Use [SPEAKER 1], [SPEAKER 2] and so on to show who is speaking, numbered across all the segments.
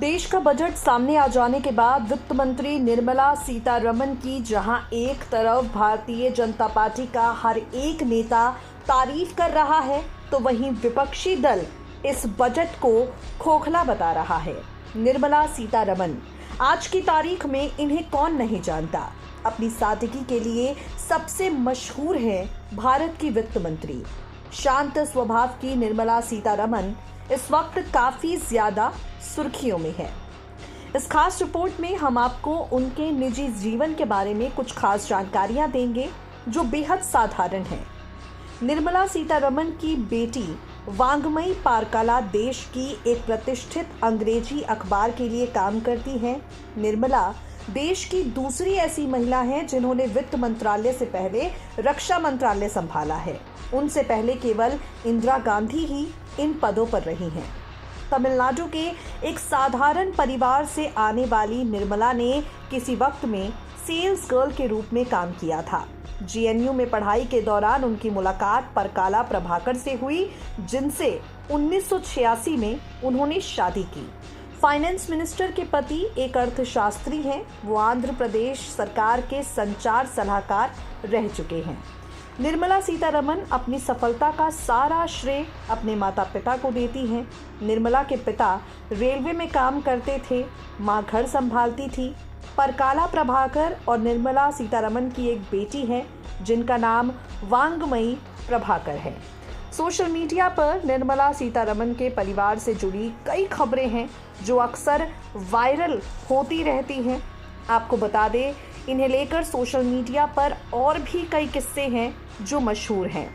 [SPEAKER 1] देश का बजट सामने आ जाने के बाद वित्त मंत्री निर्मला सीतारमण की जहां एक तरफ भारतीय जनता पार्टी का हर एक नेता तारीफ कर रहा है, तो वहीं विपक्षी दल इस बजट को खोखला बता रहा है। निर्मला सीतारमण, आज की तारीख में इन्हें कौन नहीं जानता। अपनी सादगी के लिए सबसे मशहूर है भारत की वित्त मंत्री। शांत स्वभाव की निर्मला सीतारमण इस वक्त काफी ज्यादा सुर्खियों में है। इस खास रिपोर्ट में हम आपको उनके निजी जीवन के बारे में कुछ खास जानकारियां देंगे जो बेहद साधारण है। निर्मला सीतारमण की बेटी वांगमयी पारकाला देश की एक प्रतिष्ठित अंग्रेजी अखबार के लिए काम करती हैं। निर्मला देश की दूसरी ऐसी महिला हैं जिन्होंने वित्त मंत्रालय से पहले रक्षा मंत्रालय संभाला है। उनसे पहले केवल इंदिरा गांधी ही इन पदों पर रही हैं। तमिलनाडु के एक साधारण परिवार से आने वाली निर्मला ने किसी वक्त में सेल्स गर्ल के रूप में काम किया था। जेएनयू में पढ़ाई के दौरान उनकी मुलाकात परकाला प्रभाकर से हुई, जिनसे 1986 में उन्होंने शादी की। फाइनेंस मिनिस्टर के पति एक अर्थशास्त्री हैं। वो आंध्र प्रदेश सरकार के संचार सलाहकार रह चुके हैं। निर्मला सीतारमण अपनी सफलता का सारा श्रेय अपने माता पिता को देती हैं। निर्मला के पिता रेलवे में काम करते थे, मां घर संभालती थी। परकाला प्रभाकर और निर्मला सीतारमण की एक बेटी है जिनका नाम वांगमयी प्रभाकर है। सोशल मीडिया पर निर्मला सीतारमण के परिवार से जुड़ी कई खबरें हैं जो अक्सर वायरल होती रहती हैं। आपको बता दें, इन्हें लेकर सोशल मीडिया पर और भी कई किस्से हैं जो मशहूर हैं।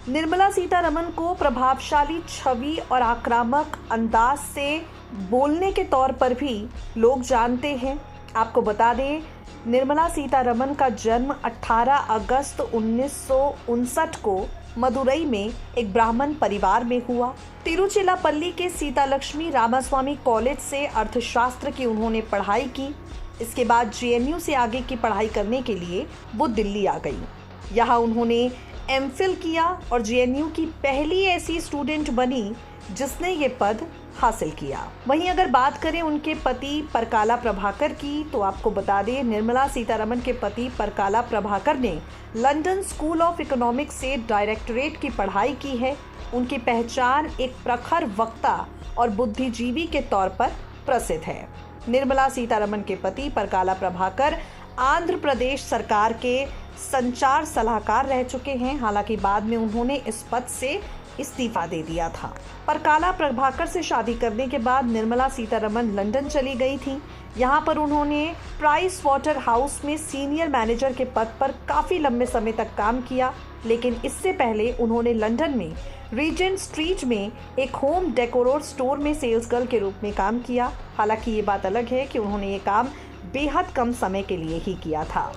[SPEAKER 1] निर्मला सीतारमण को प्रभावशाली छवि और आक्रामक अंदाज से बोलने के तौर पर भी लोग जानते हैं। आपको बता दें, निर्मला सीतारमण का जन्म 18 अगस्त 1959 को मदुरई में एक ब्राह्मण परिवार में हुआ। तिरुचिरापल्ली के सीतालक्ष्मी रामास्वामी कॉलेज से अर्थशास्त्र की उन्होंने पढ़ाई की। इसके बाद जेएनयू से आगे की पढ़ाई करने के लिए वो दिल्ली आ गई। यहाँ उन्होंने एमफिल किया और जेएनयू की पहली ऐसी स्टूडेंट बनी जिसने ये पद हासिल किया। वहीं अगर बात करें उनके पति परकाला प्रभाकर की, तो आपको बता दें, निर्मला सीतारमण के पति परकाला प्रभाकर ने लंदन स्कूल ऑफ इकोनॉमिक्स से डायरेक्टरेट की पढ़ाई की है। उनकी पहचान एक प्रखर वक्ता और बुद्धिजीवी के तौर पर प्रसिद्ध है। निर्मला सीतारमण के पति परकाला प्रभाकर आंध्र प्रदेश सरकार के संचार सलाहकार रह चुके हैं। हालांकि बाद में उन्होंने इस पद से इस्तीफा दे दिया था। परकाला प्रभाकर से शादी करने के बाद निर्मला सीतारमण लंदन चली गई थी। यहाँ पर उन्होंने प्राइस वाटर हाउस में सीनियर मैनेजर के पद पर काफ़ी लंबे समय तक काम किया, लेकिन इससे पहले उन्होंने लंदन में रीजेंट स्ट्रीट में एक होम डेकोर स्टोर में सेल्स गर्ल के रूप में काम किया। हालांकि ये बात अलग है कि उन्होंने ये काम बेहद कम समय के लिए ही किया था।